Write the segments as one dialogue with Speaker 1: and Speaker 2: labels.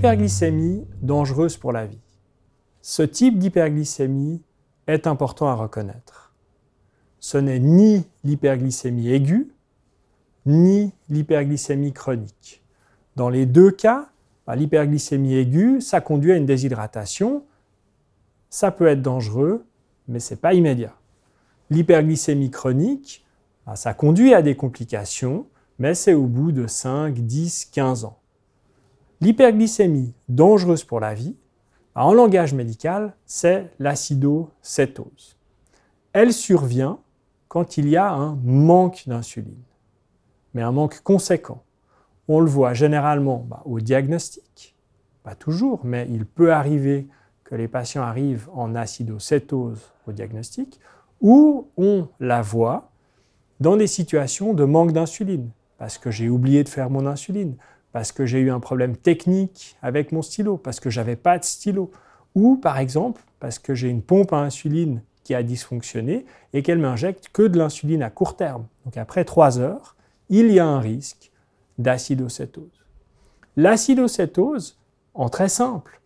Speaker 1: L'hyperglycémie, dangereuse pour la vie. Ce type d'hyperglycémie est important à reconnaître. Ce n'est ni l'hyperglycémie aiguë, ni l'hyperglycémie chronique. Dans les deux cas, l'hyperglycémie aiguë, ça conduit à une déshydratation. Ça peut être dangereux, mais ce n'est pas immédiat. L'hyperglycémie chronique, ça conduit à des complications, mais c'est au bout de 5, 10, 15 ans. L'hyperglycémie dangereuse pour la vie, en langage médical, c'est l'acidocétose. Elle survient quand il y a un manque d'insuline, mais un manque conséquent. On le voit généralement au diagnostic, pas toujours, mais il peut arriver que les patients arrivent en acidocétose au diagnostic, ou on la voit dans des situations de manque d'insuline, parce que j'ai oublié de faire mon insuline, parce que j'ai eu un problème technique avec mon stylo, parce que je n'avais pas de stylo, ou par exemple parce que j'ai une pompe à insuline qui a dysfonctionné et qu'elle m'injecte que de l'insuline à court terme. Donc après 3 heures, il y a un risque d'acidocétose. L'acidocétose, en très simple,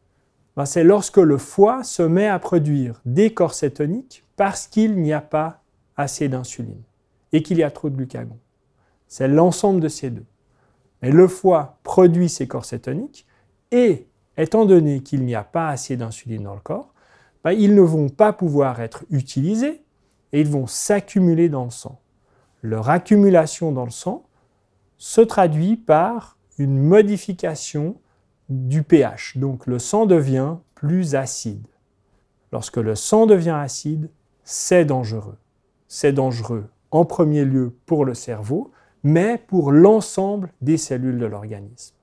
Speaker 1: c'est lorsque le foie se met à produire des corps cétoniques parce qu'il n'y a pas assez d'insuline et qu'il y a trop de glucagon. C'est l'ensemble de ces deux. Mais le foie produit ces corps cétoniques et, étant donné qu'il n'y a pas assez d'insuline dans le corps, ils ne vont pas pouvoir être utilisés et ils vont s'accumuler dans le sang. Leur accumulation dans le sang se traduit par une modification du pH. Donc le sang devient plus acide. Lorsque le sang devient acide, c'est dangereux. C'est dangereux en premier lieu pour le cerveau, mais pour l'ensemble des cellules de l'organisme.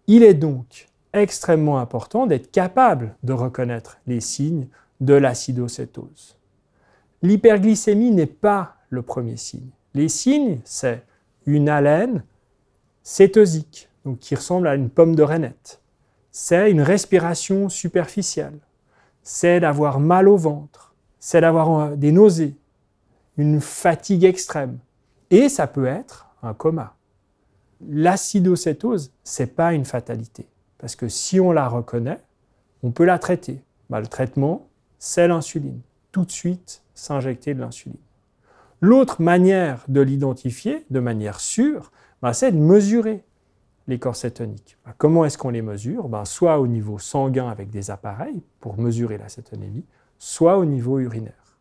Speaker 1: Il est donc extrêmement important d'être capable de reconnaître les signes de l'acidocétose. L'hyperglycémie n'est pas le premier signe. Les signes, c'est une haleine cétosique, donc qui ressemble à une pomme de reinette. C'est une respiration superficielle. C'est d'avoir mal au ventre. C'est d'avoir des nausées, une fatigue extrême. Et ça peut être un coma. L'acidocétose, ce n'est pas une fatalité. Parce que si on la reconnaît, on peut la traiter. Le traitement, c'est l'insuline. Tout de suite, s'injecter de l'insuline. L'autre manière de l'identifier, de manière sûre, c'est de mesurer les corps cétoniques. Comment est-ce qu'on les mesure? Soit au niveau sanguin avec des appareils pour mesurer la cétonémie, soit au niveau urinaire.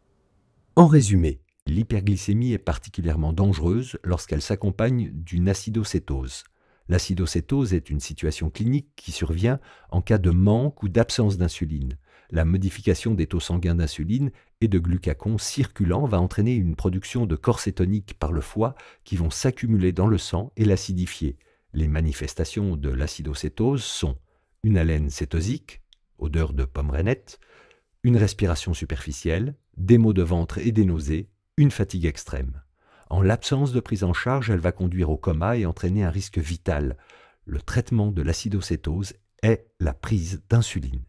Speaker 2: En résumé, l'hyperglycémie est particulièrement dangereuse lorsqu'elle s'accompagne d'une acidocétose. L'acidocétose est une situation clinique qui survient en cas de manque ou d'absence d'insuline. La modification des taux sanguins d'insuline et de glucagon circulant va entraîner une production de corps cétoniques par le foie qui vont s'accumuler dans le sang et l'acidifier. Les manifestations de l'acidocétose sont une haleine cétosique, odeur de pomme rainette, une respiration superficielle, des maux de ventre et des nausées, une fatigue extrême. En l'absence de prise en charge, elle va conduire au coma et entraîner un risque vital. Le traitement de l'acidocétose est la prise d'insuline.